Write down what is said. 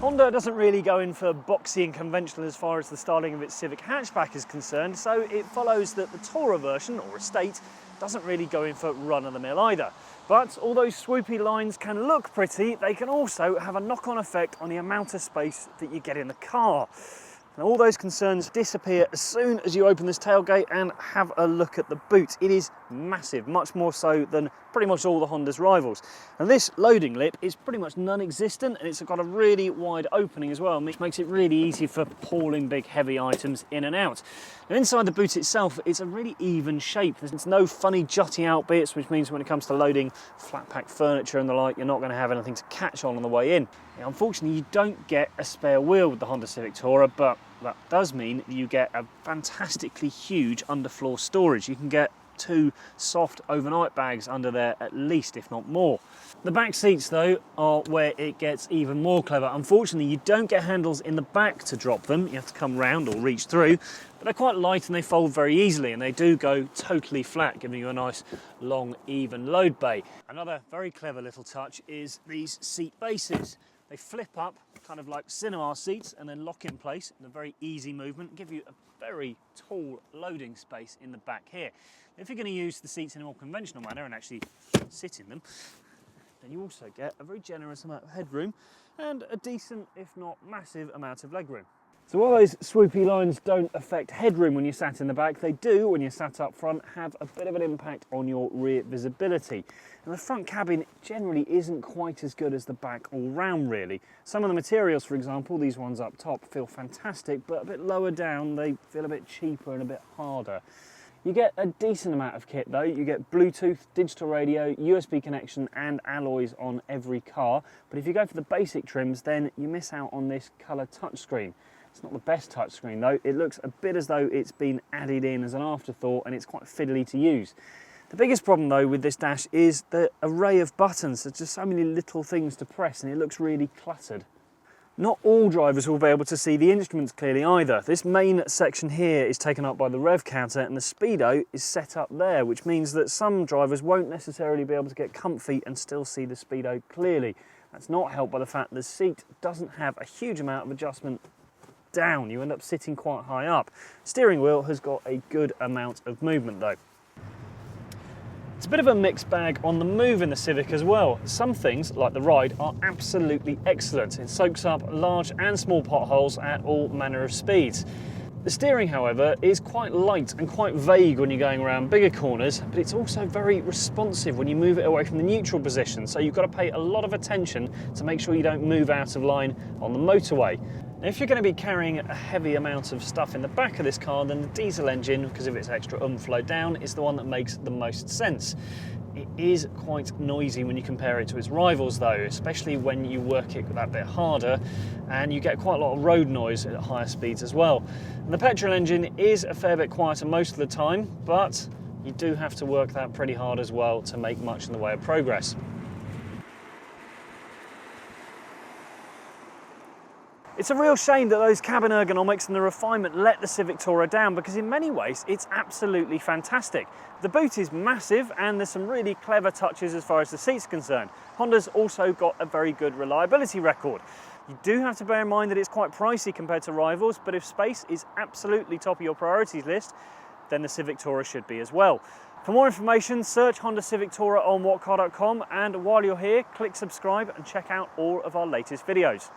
Honda doesn't really go in for boxy and conventional as far as the styling of its Civic hatchback is concerned, so it follows that the Tourer version, or Estate, doesn't really go in for run-of-the-mill either. But although swoopy lines can look pretty, they can also have a knock-on effect on the amount of space that you get in the car. And all those concerns disappear as soon as you open this tailgate and have a look at the boot. It is massive, much more so than pretty much all the Honda's rivals. And this loading lip is pretty much non-existent, and it's got a really wide opening as well, which makes it really easy for hauling big heavy items in and out. Now inside the boot itself, it's a really even shape. There's no funny jutting out bits, which means when it comes to loading flat pack furniture and the like, you're not going to have anything to catch on the way in. Now, unfortunately, you don't get a spare wheel with the Honda Civic Tourer, but that does mean you get a fantastically huge underfloor storage. You can get 2 soft overnight bags under there at least, if not more. The back seats though are where it gets even more clever. Unfortunately, you don't get handles in the back to drop them. You have to come round or reach through, but they're quite light and they fold very easily, and they do go totally flat, giving you a nice long even load bay. Another very clever little touch is these seat bases. They flip up, kind of like cinema seats, and then lock in place in a very easy movement, give you a very tall loading space in the back here. If you're going to use the seats in a more conventional manner and actually sit in them, then you also get a very generous amount of headroom and a decent, if not massive, amount of legroom. So while those swoopy lines don't affect headroom when you're sat in the back, they do, when you're sat up front, have a bit of an impact on your rear visibility. And the front cabin generally isn't quite as good as the back all round, really. Some of the materials, for example, these ones up top, feel fantastic, but a bit lower down, they feel a bit cheaper and a bit harder. You get a decent amount of kit though. You get Bluetooth, digital radio, USB connection and alloys on every car. But if you go for the basic trims, then you miss out on this colour touchscreen. It's not the best touchscreen though. It looks a bit as though it's been added in as an afterthought, and it's quite fiddly to use. The biggest problem though with this dash is the array of buttons. There's just so many little things to press and it looks really cluttered. Not all drivers will be able to see the instruments clearly either. This main section here is taken up by the rev counter, and the speedo is set up there, which means that some drivers won't necessarily be able to get comfy and still see the speedo clearly. That's not helped by the fact the seat doesn't have a huge amount of adjustment down. You end up sitting quite high up. Steering wheel has got a good amount of movement though. It's a bit of a mixed bag on the move in the Civic as well. Some things, like the ride, are absolutely excellent. It soaks up large and small potholes at all manner of speeds. The steering, however, is quite light and quite vague when you're going around bigger corners, but it's also very responsive when you move it away from the neutral position, so you've got to pay a lot of attention to make sure you don't move out of line on the motorway. Now, if you're going to be carrying a heavy amount of stuff in the back of this car, then the diesel engine, because of its extra flow down, is the one that makes the most sense. It is quite noisy when you compare it to its rivals though, especially when you work it that bit harder, and you get quite a lot of road noise at higher speeds as well. And the petrol engine is a fair bit quieter most of the time, but you do have to work that pretty hard as well to make much in the way of progress. It's a real shame that those cabin ergonomics and the refinement let the Civic Tourer down, because in many ways it's absolutely fantastic. The boot is massive and there's some really clever touches as far as the seat's concerned. Honda's also got a very good reliability record. You do have to bear in mind that it's quite pricey compared to rivals, but if space is absolutely top of your priorities list, then the Civic Tourer should be as well. For more information, search Honda Civic Tourer on whatcar.com, and while you're here, click subscribe and check out all of our latest videos.